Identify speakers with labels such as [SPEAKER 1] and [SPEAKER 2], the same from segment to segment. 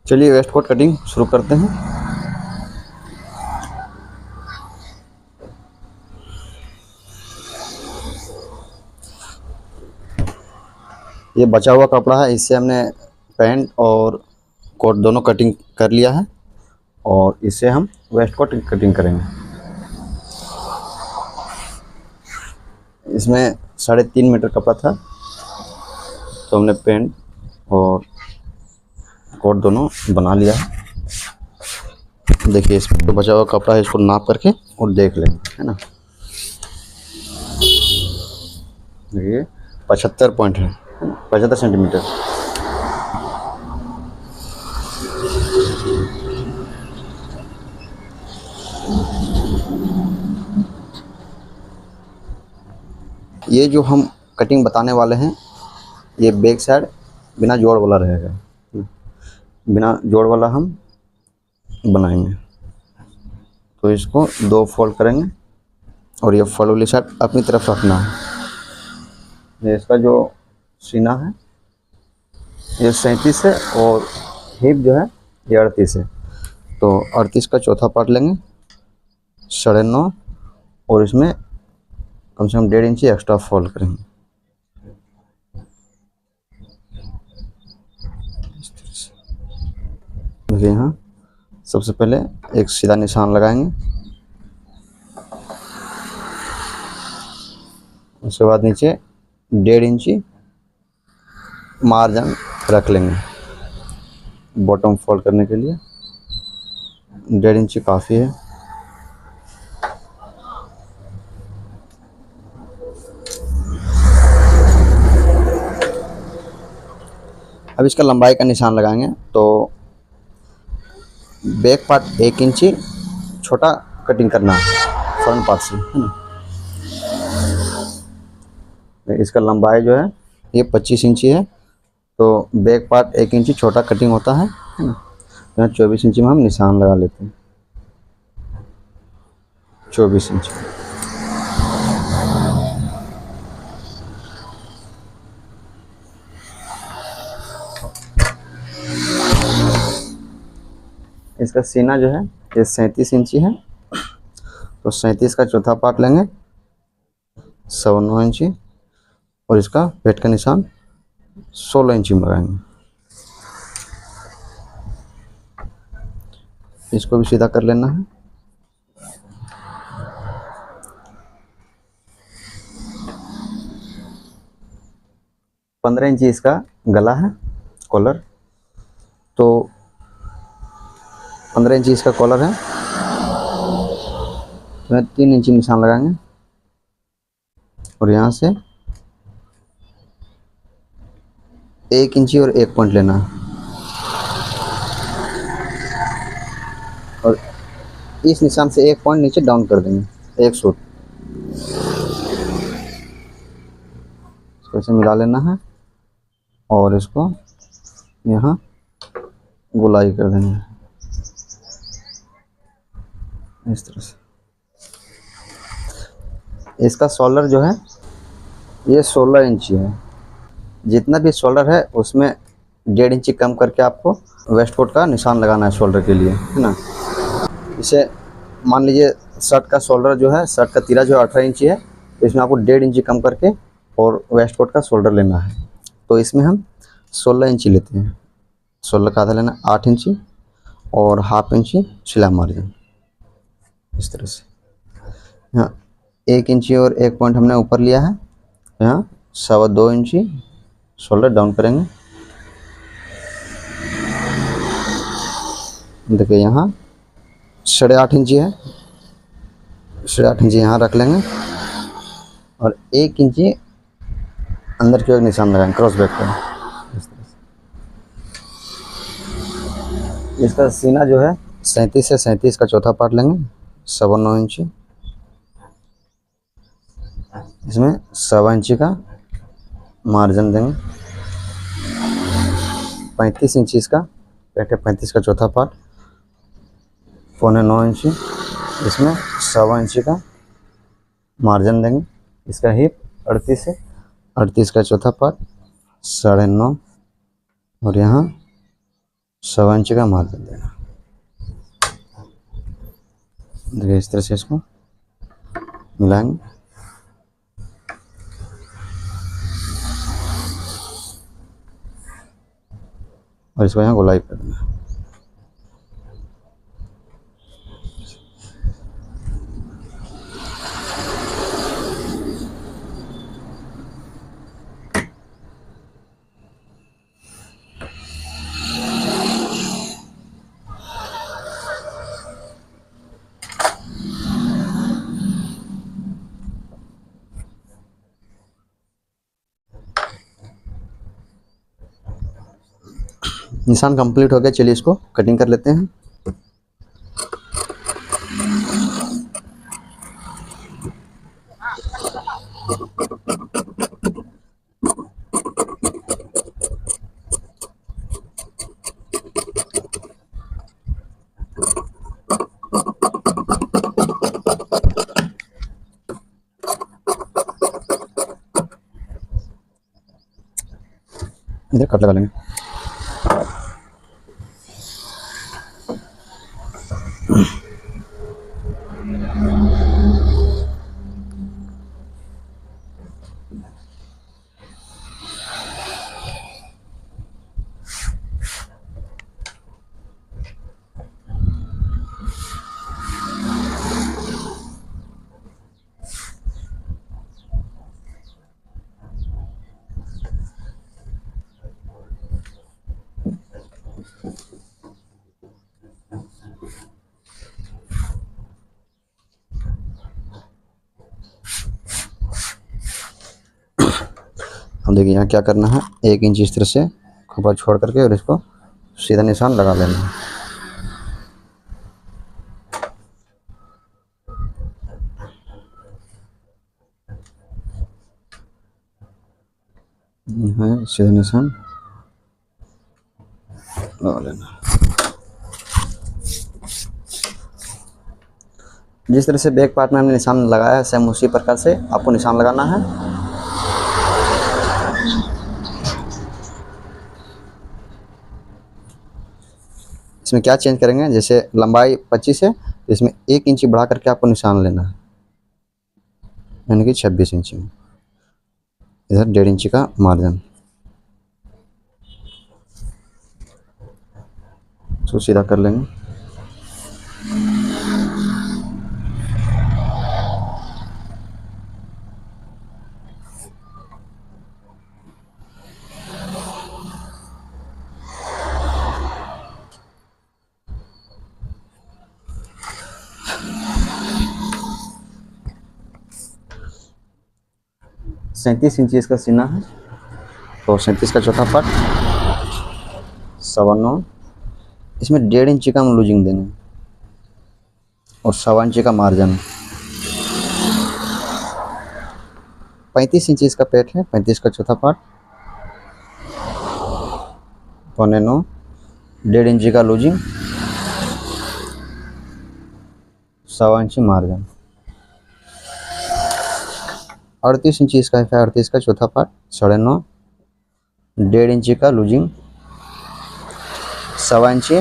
[SPEAKER 1] चलिए waste coat cutting शुरू करते हैं। ये बचा हुआ कपड़ा है, इससे हमने पैंट और कोट दोनों कटिंग कर लिया है और इससे हम वेस्ट कोट कटिंग करेंगे। इसमें 3.5 मीटर कपड़ा था, तो हमने पैंट और कोट दोनों बना लिया है। देखिए इसमें जो बचा हुआ कपड़ा है इसको नाप करके और देख लेंगे, है ना। देखिए 75 पॉइंट है, 75 सेंटीमीटर। ये जो हम कटिंग बताने वाले हैं ये बैक साइड बिना जोड़ वाला रहेगा, बिना जोड़ वाला हम बनाएंगे। तो इसको 2 फोल्ड करेंगे और ये फोल्ड वाली साइड अपनी तरफ रखना है। ये इसका जो सीना है ये 37 है और हिप जो है ये 38 है। तो 38 का चौथा पार्ट लेंगे 9.5 और इसमें कम से कम 1.5 इंची एक्स्ट्रा फोल्ड करेंगे। देखिए यहाँ सबसे पहले एक सीधा निशान लगाएंगे, उसके बाद नीचे 1.5 इंची मार्जिन रख लेंगे बॉटम फोल्ड करने के लिए। 1.5 इंची काफ़ी है। अब इसका लंबाई का निशान लगाएंगे तो बैक पार्ट 1 इंची छोटा कटिंग करना है फ्रंट पार्ट से, है ना। इसका लंबाई जो है ये 25 इंची है, तो बैक पार्ट 1 इंची छोटा कटिंग होता है ना। यहाँ 24 इंची में हम निशान लगा लेते हैं, 24 इंची। इसका सीना जो है ये 37 इंची है, तो 37 का चौथा पार्ट लेंगे 9.25 इंची और इसका पेट का निशान 16 इंची में लगाएंगे। इसको भी सीधा कर लेना है। पंद्रह इंची इसका गला है, कॉलर, तो 15 इंची इसका कॉलर है, तो 3 इंची निशान लगाएंगे और यहाँ से 1 इंची और 1 पॉइंट लेना है और इस निशान से 1 पॉइंट नीचे डाउन कर देंगे, 1 सूट। इसको ऐसे मिला लेना है और इसको यहाँ गोलाई कर देंगे इस तरह से। इसका शोल्डर जो है ये 16 इंची है। जितना भी शोल्डर है उसमें 1.5 इंची कम करके आपको वेस्ट कोट का निशान लगाना है शोल्डर के लिए, है ना। इसे मान लीजिए शर्ट का शोल्डर जो है, शर्ट का तीरा जो 18 इंची है, तो इसमें आपको 1.5 इंची कम करके और वेस्ट कोट का शोल्डर लेना है। तो इसमें हम 16 इंची लेते हैं, 16 का आधा लेना 8 इंची और ½ इंची सिलाई मार्जिन इस तरह से। यहाँ 1 इंची और 1 पॉइंट हमने ऊपर लिया है, यहाँ 2.25 इंची शोल्डर डाउन करेंगे। देखिए यहाँ 8.5 इंची है, 8.5 इंची यहाँ रख लेंगे और 1 इंची अंदर की ओर निशान लगाएंगे क्रॉस बैक का इस तरह से। इसका सीना जो है 37 से 37 का चौथा पार्ट लेंगे 9.25 इंची, इसमें 1.25 इंची का मार्जिन देंगे। 35 इंची इसका पेट है, 35 का चौथा पार्ट 8.25 इंची, इसमें 1.25 इंची का मार्जिन देंगे। इसका हिप 38 है, 38 का चौथा पार्ट 9.5 और यहाँ 1.25 इंच का मार्जिन देना। देखिए इस तरह से इसको मिलाएंगे। और इसको यहाँ गोलाई कर देना। निशान कंप्लीट हो गया, चलिए इसको कटिंग कर लेते हैं। इधर कट लगा लेंगे। अब देखिए यहाँ क्या करना है, 1 इंच इस तरह से कपड़ा छोड़ करके और इसको सीधा निशान लगा लेना है। यहाँ सीधा निशान लगा लेना। जिस तरह से बैक पार्ट में हमने निशान लगाया है, सेम उसी प्रकार से आपको निशान लगाना है। इसमें क्या चेंज करेंगे, जैसे लंबाई 25 है तो इसमें 1 इंच बढ़ा करके आपको निशान लेना है, यानी कि 26 इंच में। इधर 1.5 इंच का मार्जिन, इसको सीधा कर लेंगे। सैंतीस इंच इसका सीना है, तो 37 का चौथा पार्ट 9.25। इसमें 1.5 इंच का हम लूजिंग देंगे और 1.25 इंच का मार्जिन। 35 इंच इसका पेट है, 35 का चौथा पार्ट 9.25, 1.5 इंच का लूजिंग, 1.25 इंच मार्जिन। 38 इंच इसका है, 38 का चौथा पार्ट 9.5, 1.5 इंच का लूजिंग, 1.25 इंच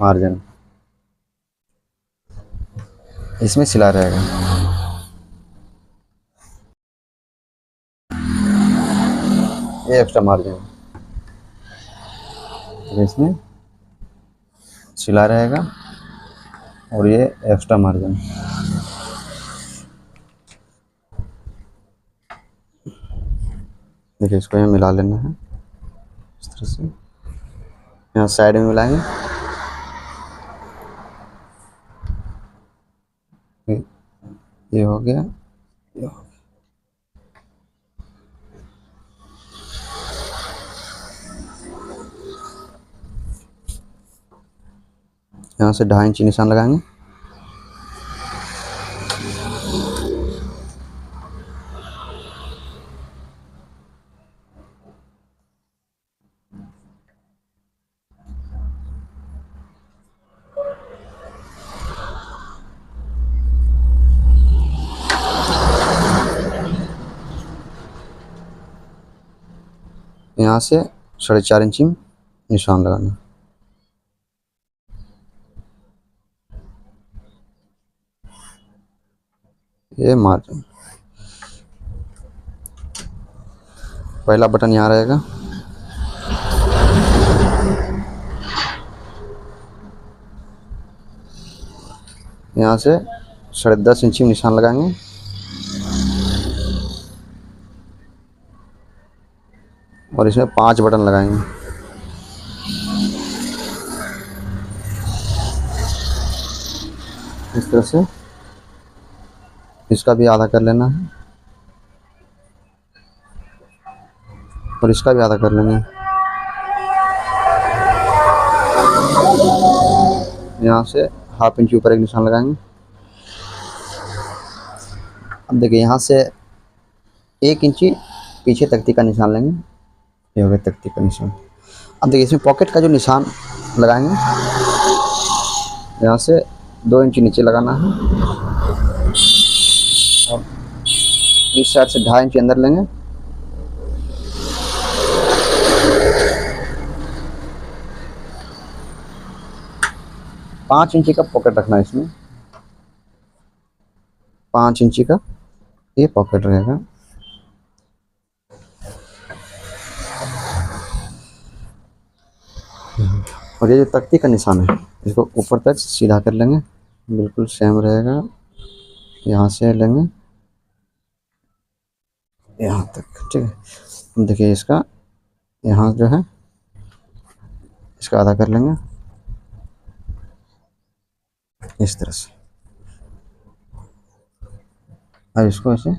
[SPEAKER 1] मार्जिन। इसमें सिला रहेगा। ये एक्स्ट्रा मार्जिन, इसमें सिला रहेगा और ये एक्स्ट्रा मार्जिन। देखिए इसको यहाँ मिला लेना है इस तरह से, यहाँ साइड में मिलाएंगे। ये हो गया, ये हो गया। यहाँ से 2.5 इंच निशान लगाएंगे। यहाँ से 4.5 इंच निशान लगाना। ये मार्जिन, पहला बटन यहाँ रहेगा, यहाँ से 10.5 इंची में निशान लगाएंगे और इसमें 5 बटन लगाएंगे। इस तरह से इसका भी आधा कर लेना है और इसका भी आधा कर लेंगे। यहाँ से 1/2 इंच ऊपर एक निशान लगाएंगे। अब देखिए यहाँ से 1 इंची पीछे तख्ती का निशान लेंगे, ये हो गया तख्ती का निशान। अब देखिए इसमें पॉकेट का जो निशान लगाएंगे, यहाँ से 2 इंची नीचे लगाना है और इस साइड से 2.5 इंची अंदर लेंगे। पाँच इंची का पॉकेट रखना है इसमें, 5 इंची का ये पॉकेट रहेगा। और ये जो तख्ती का निशान है इसको ऊपर तक सीधा कर लेंगे, बिल्कुल सेम रहेगा। यहाँ से लेंगे यहाँ तक, ठीक है। देखिए इसका यहाँ जो है इसका आधा कर लेंगे इस तरह से। अब इसको ऐसे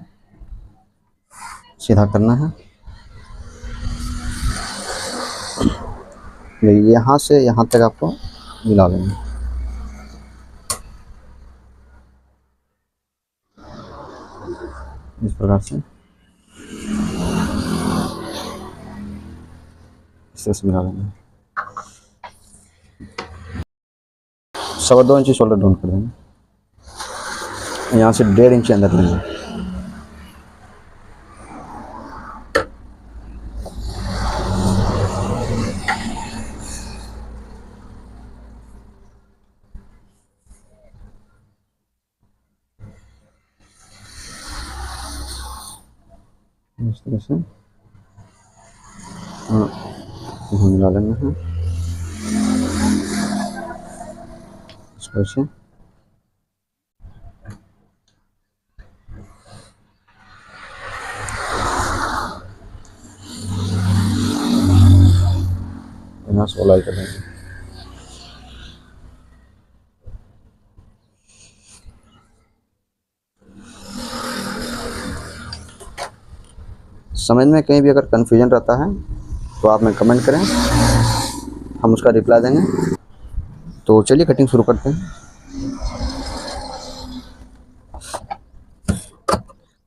[SPEAKER 1] सीधा करना है, यहाँ से यहाँ तक आपको मिला लेंगे। इस प्रकार से इस तरह से मिला लेंगे। 2.25 इंची शोल्डर डाउन कर देंगे, यहाँ से 1.5 इंची अंदर लेंगे। इस तरह से मिला लेना है इसको ऐसे। यहाँ से गोलाई कर लेंगे। समझ में कहीं भी अगर कन्फ्यूजन रहता है तो आप में कमेंट करें, हम उसका रिप्लाई देंगे। तो चलिए कटिंग शुरू करते हैं।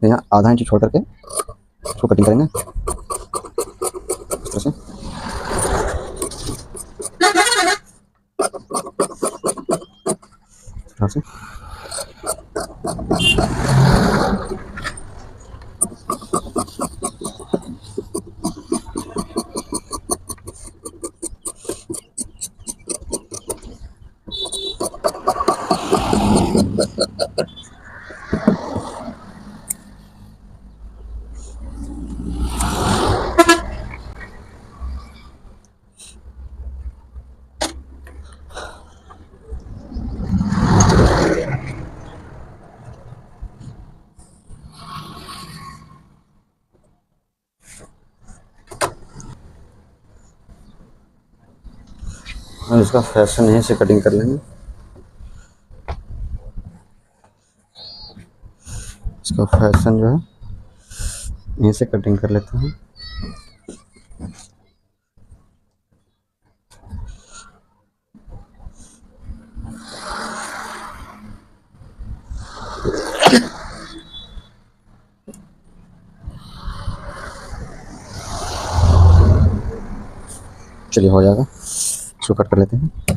[SPEAKER 1] यहाँ 1/2 इंच छोड़ करके इसको कटिंग करेंगे इस तरह से। इस तरह से हम इसका फैशन यहीं से कटिंग कर लेंगे। इसका फैशन जो है यहीं से कटिंग कर लेते हैं। चलिए हो जाएगा, इसको कट कर लेते हैं।